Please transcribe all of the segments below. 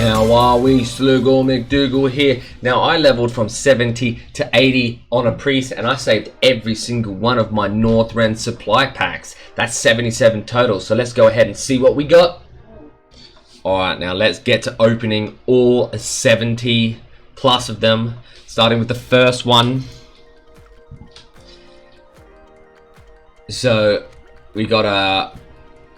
How are we? Sluggle McDougal here. Now I leveled from 70 to 80 on a priest and I saved every single one of my Northrend supply packs. That's 77 total, so let's go ahead and see what we got. Alright, now let's get to opening all 70 plus of them, starting with the first one. So we got a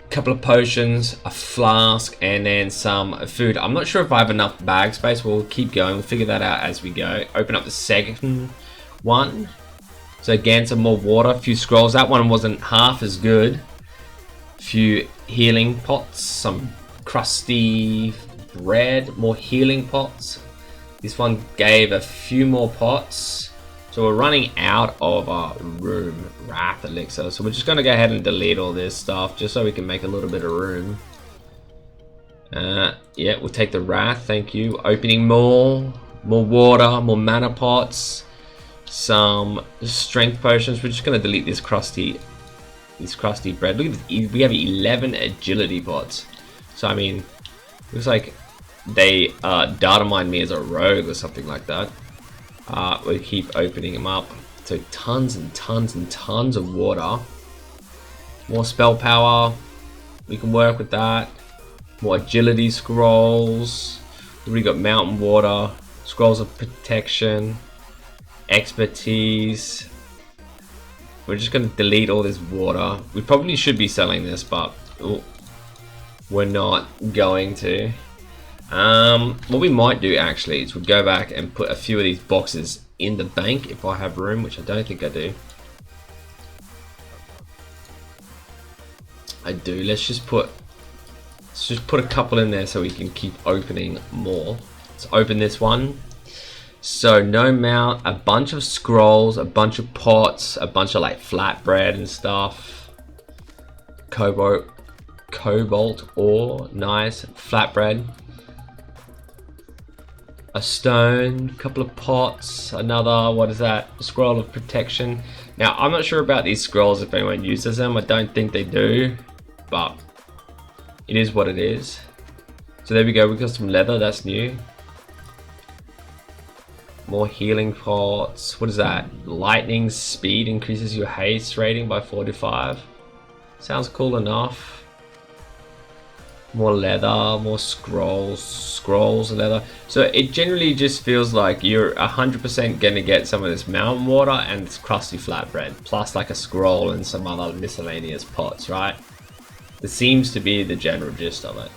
couple of potions, a flask, and then some food. I'm not sure if I have enough bag space. We'll keep going. We'll figure that out as we go. Open up the second one. So again, some more water, a few scrolls. That one wasn't half as good. A few healing pots, some crusty bread, more healing pots. This one gave a few more pots. So we're running out of our room, wrath elixir. So we're just gonna go ahead and delete all this stuff just so we can make a little bit of room. Yeah, we'll take the wrath, thank you. Opening more water, more mana pots, some strength potions. We're just gonna delete this crusty bread. Look at this, we have 11 agility pots. So I mean, looks like they data mined me as a rogue or something like that. We keep opening them up. So tons and tons and tons of water. More spell power. We can work with that. More agility scrolls. We got mountain water. Scrolls of protection. Expertise. We're just going to delete all this water. We probably should be selling this, but we're not going to. What we might do actually is we'll go back and put a few of these boxes in the bank if I have room, which I don't think I do. I do. Let's just put a couple in there so we can keep opening more. Let's open this one. So no mount, a bunch of scrolls, a bunch of pots, a bunch of like flatbread and stuff. Cobalt ore, nice. Flatbread. A stone, a couple of pots, another, what is that? Scroll of protection. Now, I'm not sure about these scrolls if anyone uses them. I don't think they do, but it is what it is. So there we go, we got some leather, that's new. More healing pots. What is that? Lightning speed increases your haste rating by 45. Sounds cool enough. More leather, more scrolls, leather. So it generally just feels like you're 100% gonna get some of this mountain water and this crusty flatbread, plus like a scroll and some other miscellaneous pots, right? This seems to be the general gist of it.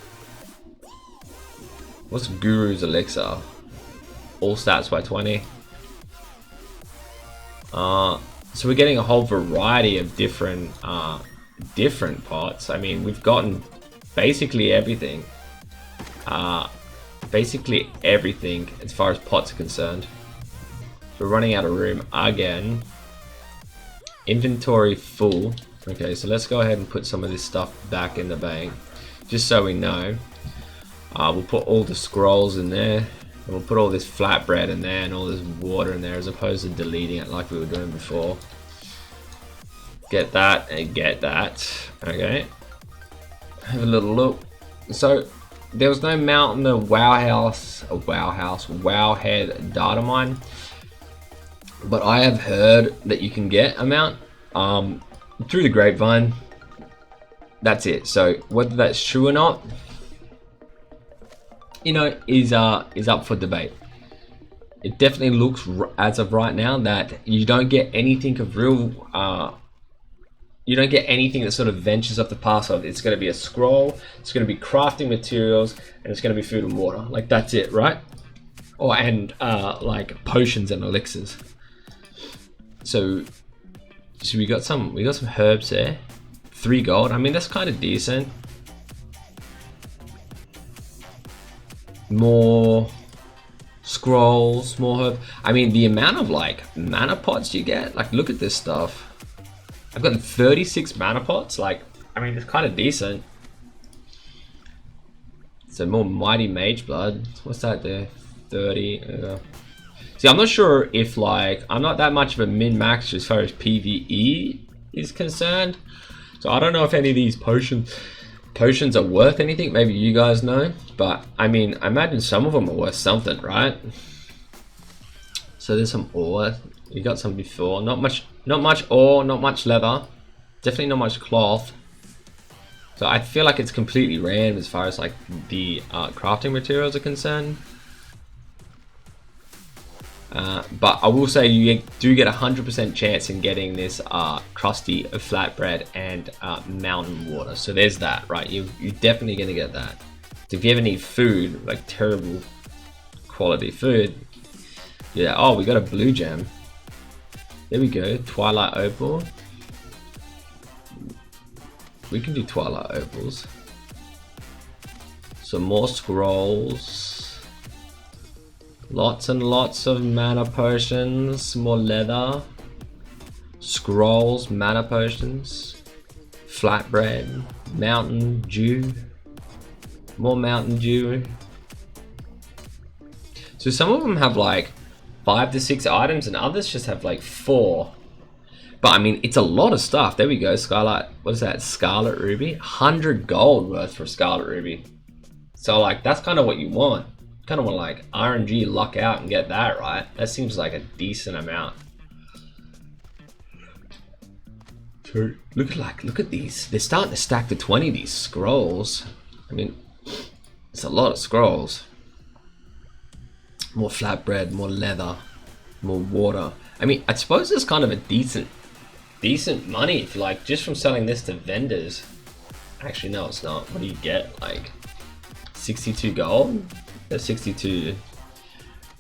What's Guru's elixir? All stats by 20. So we're getting a whole variety of different pots. I mean, we've gotten basically everything as far as pots are concerned. We're running out of room again. Inventory full. Okay, so let's go ahead and put some of this stuff back in the bank just so we know. We'll put all the scrolls in there and we'll put all this flatbread in there and all this water in there as opposed to deleting it like we were doing before. Get that and get that. Okay, have a little look. So there was no mount in the wowhead data mine, but I have heard that you can get a mount through the grapevine. That's it. So whether that's true or not, you know, is up for debate. It definitely looks as of right now that you don't get anything of real you don't get anything that sort of ventures off the path of it's going to be a scroll, it's going to be crafting materials, and it's going to be food and water. Like that's it, right? Or and like potions and elixirs. So we got some herbs there. 3 gold. I mean, that's kind of decent. More scrolls, more herb. I mean, the amount of like mana pots you get. Like, look at this stuff. I've gotten 36 mana pots. Like, I mean, it's kind of decent. So more mighty mage blood. What's that there? 30. See, I'm not sure if like I'm not that much of a min-max as far as PvE is concerned. So I don't know if any of these potions potions are worth anything. Maybe you guys know, but I mean, I imagine some of them are worth something, right? So there's some ore. You got some before. Not much ore, not much leather. Definitely not much cloth. So I feel like it's completely random as far as like the crafting materials are concerned. But I will say you do get 100% chance in getting this crusty flatbread and mountain water. So there's that, right? You're definitely going to get that. So if you ever need food, like terrible quality food, yeah. Oh, we got a blue gem. There we go. Twilight Opal. We can do Twilight Opals. Some more scrolls. Lots and lots of mana potions. More leather. Scrolls, mana potions. Flatbread. Mountain Dew. More Mountain Dew. So some of them have like 5 to 6 items and others just have like 4. But I mean, it's a lot of stuff. There we go. Scarlet, what is that? Scarlet Ruby? 100 gold worth for Scarlet Ruby. So like, that's kind of what you want. Kind of want to like RNG luck out and get that, right? That seems like a decent amount. So look at these. They're starting to stack to 20, these scrolls. I mean, it's a lot of scrolls. More flatbread, more leather, more water. I mean, I suppose it's kind of a decent money if like just from selling this to vendors. Actually, no, it's not. What do you get? Like 62 gold? 62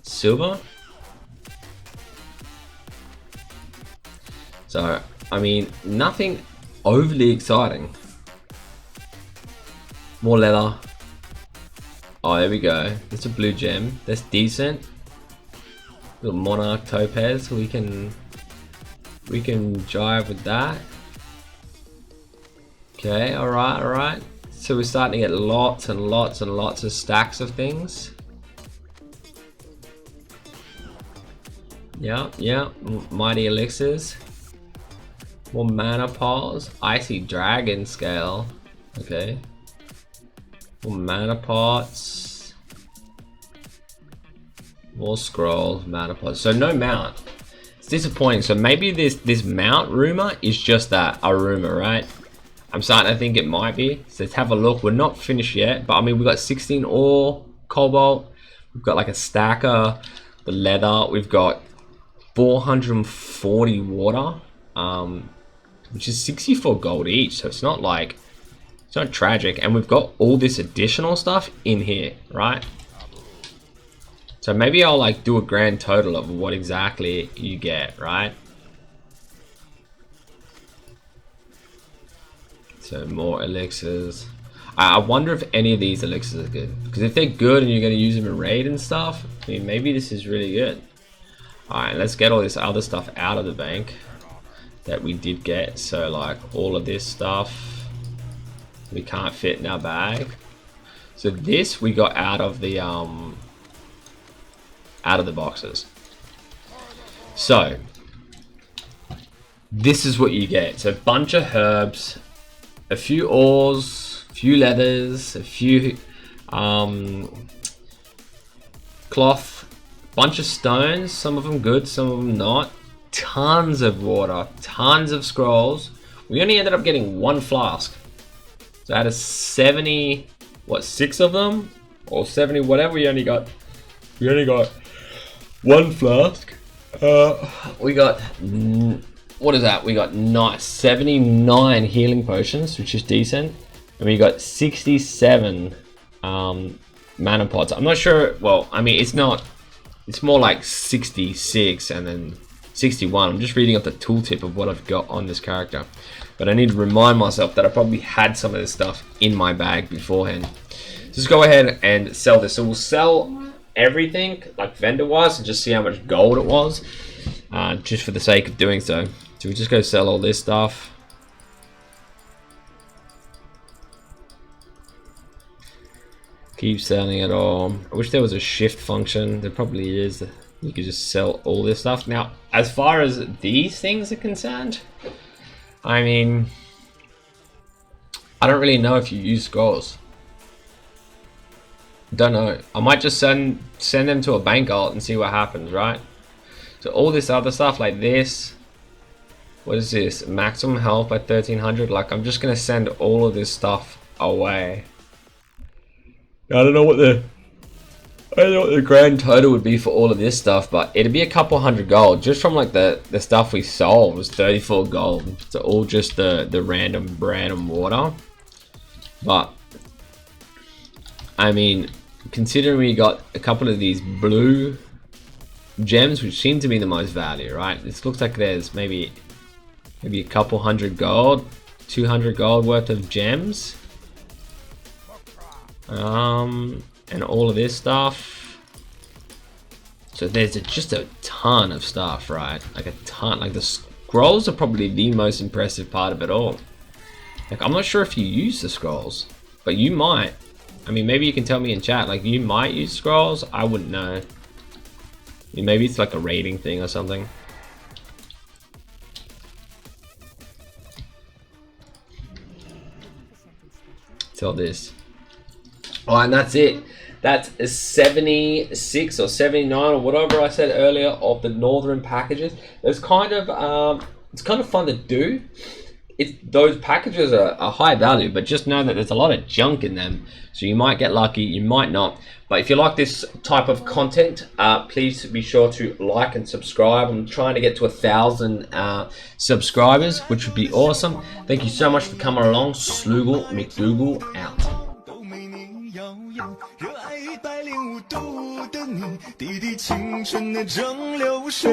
silver? So, I mean, nothing overly exciting. More leather. Oh, there we go. It's a blue gem. That's decent. Little monarch topaz. We can jive with that. Okay, alright. So we're starting to get lots and lots and lots of stacks of things. Yeah. Mighty elixirs. More mana pots. Icy dragon scale. Okay. More mana pots. More scrolls, mana pots. So no mount. It's disappointing. So maybe this mount rumor is just that, a rumor, right? I'm starting to think it might be. So let's have a look. We're not finished yet, but I mean, we've got 16 ore, cobalt. We've got like a stacker, the leather. We've got 440 water, which is 64 gold each. So it's not like, it's not tragic. And we've got all this additional stuff in here, right? So maybe I'll like do a grand total of what exactly you get, right? So more elixirs. I wonder if any of these elixirs are good. Because if they're good and you're going to use them in raid and stuff, I mean, maybe this is really good. Alright, let's get all this other stuff out of the bank that we did get. So like all of this stuff we can't fit in our bag. So this we got out of the boxes. So this is what you get. So a bunch of herbs, a few ores, a few leathers, a few cloth, bunch of stones, some of them good, some of them not, tons of water, tons of scrolls. We only ended up getting 1 flask. So out of 70, what, 6 of them? Or 70, whatever, we only got 1 flask. We got, what is that? We got 79 healing potions, which is decent. And we got 67 mana pots. I'm not sure, well, I mean, it's not, it's more like 66 and then 61. I'm just reading up the tooltip of what I've got on this character. But I need to remind myself that I probably had some of this stuff in my bag beforehand. Just go ahead and sell this. So we'll sell everything, like vendor-wise, and just see how much gold it was, just for the sake of doing so. So we just go sell all this stuff. Keep selling it all. I wish there was a shift function. There probably is. You could just sell all this stuff. Now, as far as these things are concerned, I mean, I don't really know if you use scrolls. Don't know. I might just send them to a bank alt and see what happens, right? So all this other stuff like this, what is this? Maximum health at 1300. Like I'm just gonna send all of this stuff away. I don't know what the grand total would be for all of this stuff, but it'd be a couple hundred gold just from like the stuff we sold was 34 gold. So all just the random water. But I mean, considering we got a couple of these blue gems, which seem to be the most value, right? This looks like there's maybe a couple hundred gold, 200 gold worth of gems. And all of this stuff. So there's just a ton of stuff, right? Like a ton. Like the scrolls are probably the most impressive part of it all. Like I'm not sure if you use the scrolls, but you might. I mean, maybe you can tell me in chat. Like you might use scrolls. I wouldn't know. I mean, maybe it's like a rating thing or something. Sell this. Oh, and that's it. That's 76 or 79 or whatever I said earlier of the Northern packages. It's kind of fun to do. Those packages are high value, but just know that there's a lot of junk in them. So you might get lucky, you might not. But if you like this type of content, please be sure to like and subscribe. I'm trying to get to 1,000 subscribers, which would be awesome. Thank you so much for coming along. Sloogle McDougal out. 热爱105度的你，滴滴青春的蒸馏水。